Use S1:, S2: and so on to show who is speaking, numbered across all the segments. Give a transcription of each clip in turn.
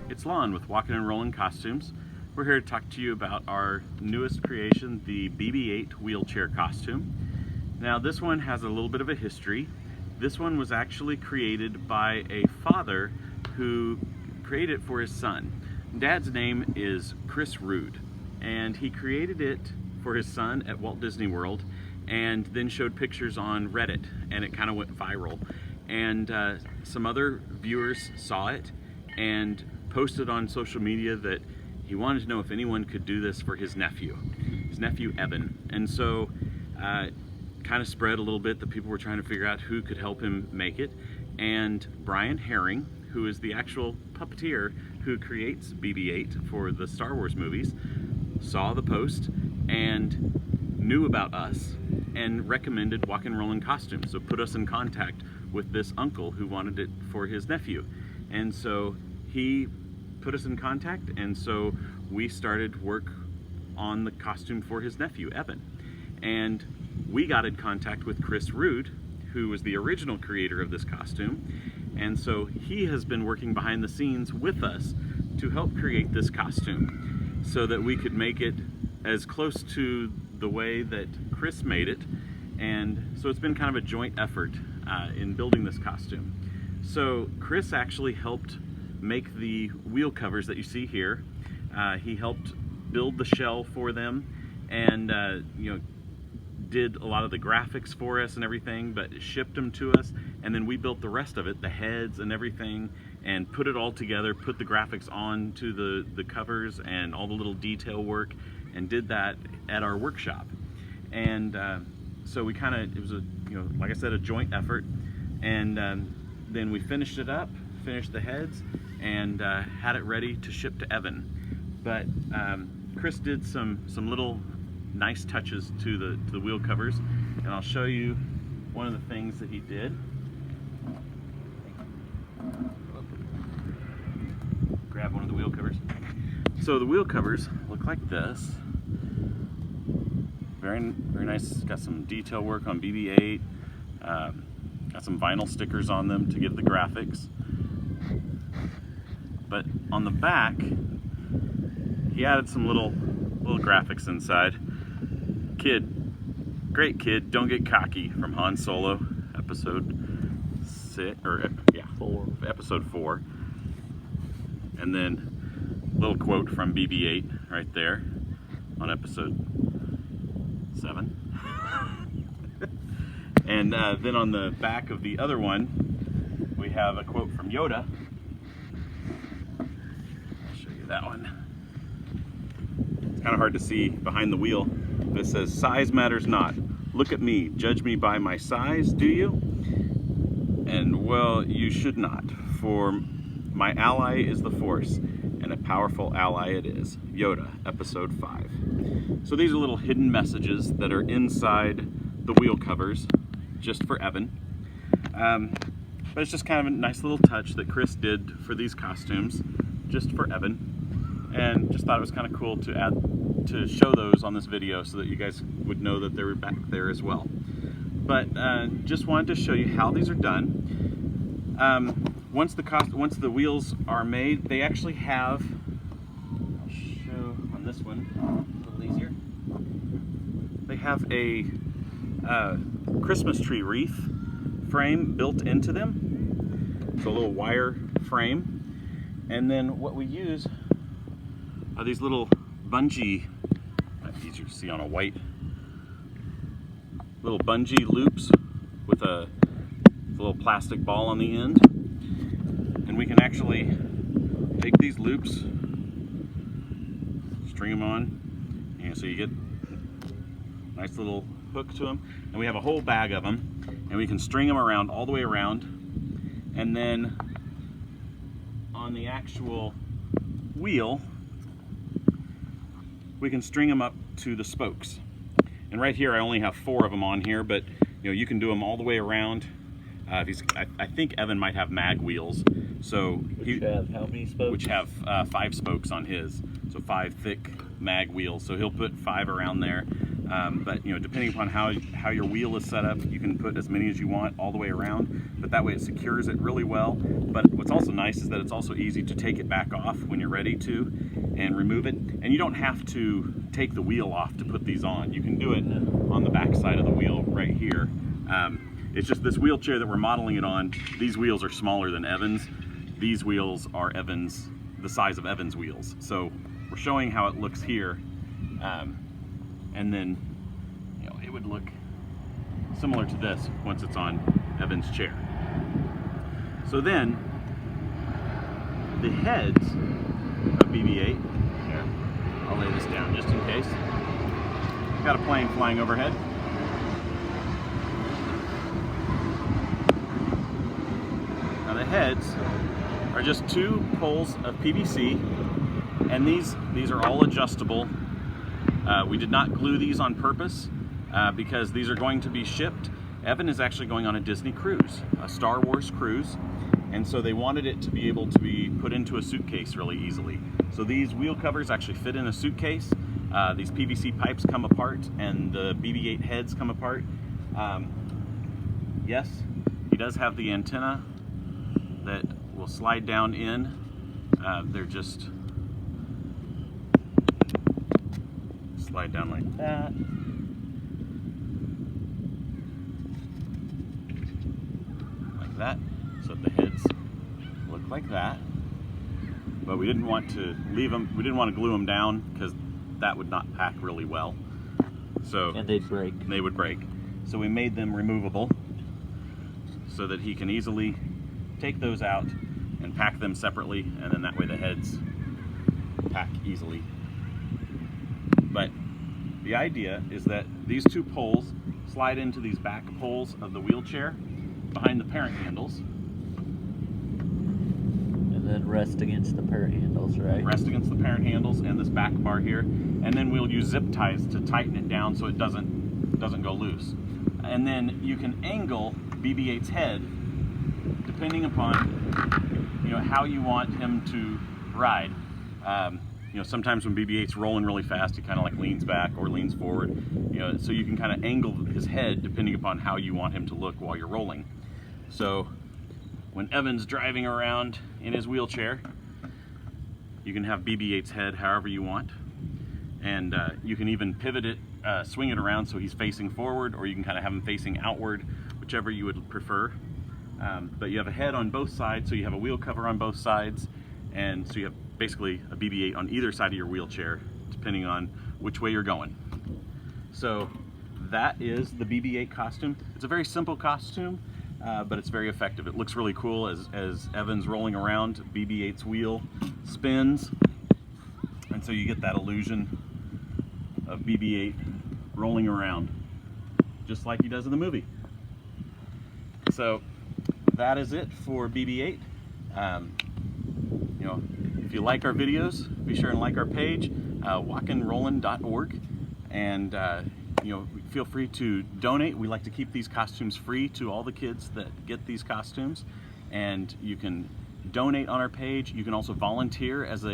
S1: It's Lon with Walkin Rollin Costumes. We're here to talk to you about our newest creation, the BB-8 wheelchair costume. Now this one has a little bit of a history. This one was actually created by a father who created it for his son. Dad's name is Chris Rude, and he created it for his son at Walt Disney World and then showed pictures on Reddit, and it kind of went viral. And some other viewers saw it and posted on social media that he wanted to know if anyone could do this for his nephew Evan. And so kind of spread a little bit that people were trying to figure out who could help him make it. And Brian Herring, who is the actual puppeteer who creates BB-8 for the Star Wars movies, saw the post and knew about us and recommended Walkin Rollin Costumes. So put us in contact with this uncle who wanted it for his nephew. And so he put us in contact, and so we started work on the costume for his nephew, Evan. And we got in contact with Chris Rude, who was the original creator of this costume. And so he has been working behind the scenes with us to help create this costume so that we could make it as close to the way that Chris made it. And so it's been kind of a joint effort in building this costume. So Chris actually helped make the wheel covers that you see here. He helped build the shell for them, and did a lot of the graphics for us and everything, but shipped them to us, and then we built the rest of it, the heads and everything, and put it all together, put the graphics on to the covers and all the little detail work, and did that at our workshop. And so we kind of, it was a, like I said, a joint effort. And then we finished it up, finished the heads, and had it ready to ship to Evan. But Chris did some little nice touches to the wheel covers, and I'll show you one of the things that he did. Grab one of the wheel covers. So the wheel covers look like this. Very nice. Got some detail work on BB-8. Got some vinyl stickers on them to give the graphics. But on the back, he added some little graphics inside. Great kid, don't get cocky, from Han Solo, episode 4. And then a little quote from BB-8 right there on episode 7. And then on the back of the other one, we have a quote from Yoda. I'll show you that one. It's kind of hard to see behind the wheel, but it says, "Size matters not. Look at me. Judge me by my size, do you? And well, you should not, for my ally is the Force, and a powerful ally it is." Yoda, episode 5. So these are little hidden messages that are inside the wheel covers, just for Evan. But it's just kind of a nice little touch that Chris did for these costumes, just for Evan. And just thought it was kind of cool to show those on this video so that you guys would know that they were back there as well. But just wanted to show you how these are done. Once the wheels are made, they actually have, I'll show on this one a little easier, they have a Christmas tree wreath frame built into them. So a little wire frame. And then what we use are these little bungee, easier to see on a white, little bungee loops with a little plastic ball on the end. And we can actually take these loops, string them on, and so you get a nice little hook to them. And we have a whole bag of them, and we can string them around all the way around. And then on the actual wheel, we can string them up to the spokes. And right here I only have 4 of them on here, but you can do them all the way around. I think Evan might have mag wheels, so
S2: which have how many spokes?
S1: Which have 5 spokes on his, so 5 thick mag wheels. So he'll put 5 around there. But you know, depending upon how your wheel is set up, you can put as many as you want all the way around, but that way it secures it really well. But what's also nice is that it's also easy to take it back off when you're ready to and remove it. And you don't have to take the wheel off to put these on. You can do it on the back side of the wheel right here. It's just this wheelchair that we're modeling it on, these wheels are smaller than Evan's. These wheels are the size of Evan's wheels. So we're showing how it looks here. And then, you know, it would look similar to this once it's on Evan's chair. So then, the heads of BB-8, here, I'll lay this down just in case. Got a plane flying overhead. Now the heads are just 2 poles of PVC, and these are all adjustable. We did not glue these on purpose because these are going to be shipped. Evan is actually going on a Disney cruise, a Star Wars cruise, and so they wanted it to be able to be put into a suitcase really easily. So these wheel covers actually fit in a suitcase. These PVC pipes come apart and the BB-8 heads come apart. Yes, he does have the antenna that will slide down in. They're just slide down like that. Like that. So the heads look like that. But we didn't want to leave them, we didn't want to glue them down because that would not pack really well. So
S2: and they'd break.
S1: They would break. So we made them removable so that he can easily take those out and pack them separately, and then that way the heads pack easily. But the idea is that these 2 poles slide into these back poles of the wheelchair behind the parent handles.
S2: And then rest against the parent handles, right?
S1: Rest against the parent handles and this back bar here. And then we'll use zip ties to tighten it down so it doesn't go loose. And then you can angle BB-8's head depending upon, you know, how you want him to ride. You know, sometimes when BB-8's rolling really fast, he kind of like leans back or leans forward. You know, so you can kind of angle his head depending upon how you want him to look while you're rolling. So when Evan's driving around in his wheelchair, you can have BB-8's head however you want, and you can even pivot it, swing it around so he's facing forward, or you can kind of have him facing outward, whichever you would prefer. But you have a head on both sides, so you have a wheel cover on both sides, and so you have basically a BB-8 on either side of your wheelchair, depending on which way you're going. So that is the BB-8 costume. It's a very simple costume, but it's very effective. It looks really cool as Evan's rolling around. BB-8's wheel spins, and so you get that illusion of BB-8 rolling around, just like he does in the movie. So that is it for BB-8. You know, if you like our videos, be sure and like our page, walkinrollin.org, and you know, feel free to donate. We like to keep these costumes free to all the kids that get these costumes, and you can donate on our page. You can also volunteer as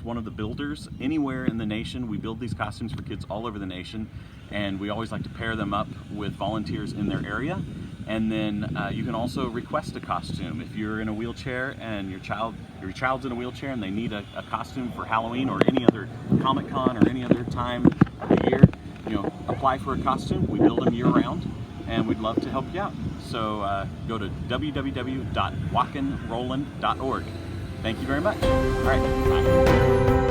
S1: one of the builders anywhere in the nation. We build these costumes for kids all over the nation, and we always like to pair them up with volunteers in their area. And then you can also request a costume. If you're in a wheelchair and your child's in a wheelchair and they need a costume for Halloween or any other Comic-Con or any other time of the year, you know, apply for a costume. We build them year-round, and we'd love to help you out. So go to www.walkinrollin.org. Thank you very much. All right, bye.